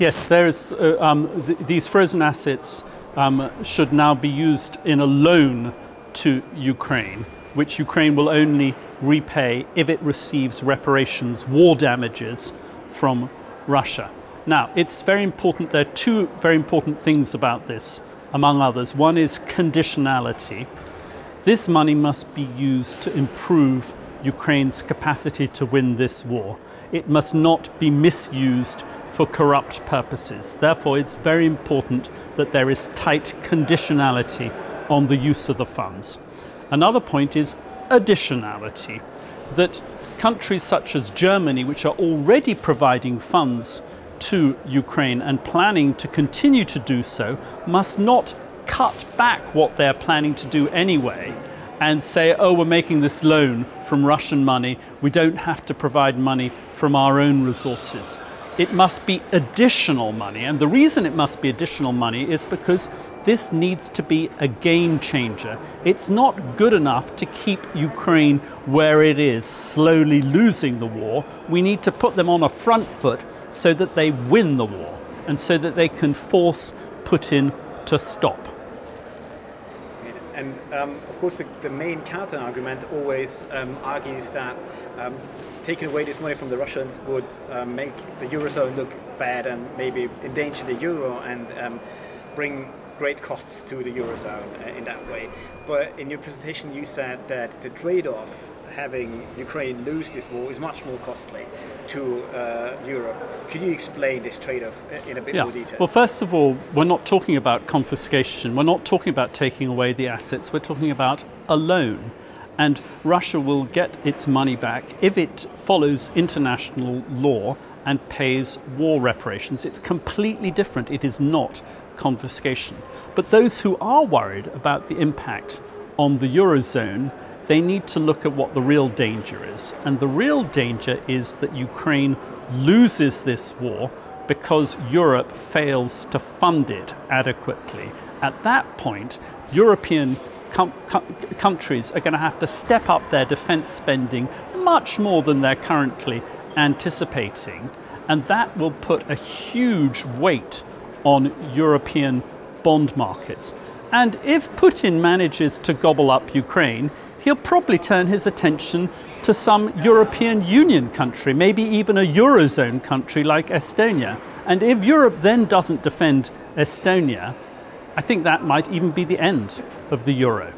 Yes, these frozen assets should now be used in a loan to Ukraine, which Ukraine will only repay if it receives reparations, war damages from Russia. Now, it's very important. There are two very important things about this, among others. One is conditionality. This money must be used to improve Ukraine's capacity to win this war. It must not be misused for corrupt purposes. Therefore, it's very important that there is tight conditionality on the use of the funds. Another point is additionality, that countries such as Germany, which are already providing funds to Ukraine and planning to continue to do so, must not cut back what they're planning to do anyway and say, oh, we're making this loan from Russian money, we don't have to provide money from our own resources. It must be additional money, and the reason it must be additional money is because this needs to be a game changer. It's not good enough to keep Ukraine where it is, slowly losing the war. We need to put them on a front foot so that they win the war and so that they can force Putin to stop. And of course, the main counter-argument always argues that taking away this money from the Russians would make the Eurozone look bad and maybe endanger the euro and bring great costs to the Eurozone in that way. But in your presentation, you said that the trade-off having Ukraine lose this war is much more costly to Europe. Could you explain this trade-off in a bit more detail? Well, first of all, we're not talking about confiscation. We're not talking about taking away the assets. We're talking about a loan. And Russia will get its money back if it follows international law and pays war reparations. It's completely different. It is not confiscation. But those who are worried about the impact on the Eurozone, they need to look at what the real danger is. And the real danger is that Ukraine loses this war because Europe fails to fund it adequately. At that point, European countries are going to have to step up their defense spending much more than they're currently anticipating. And that will put a huge weight on European bond markets. And if Putin manages to gobble up Ukraine, he'll probably turn his attention to some European Union country, maybe even a Eurozone country like Estonia. And if Europe then doesn't defend Estonia, I think that might even be the end of the euro.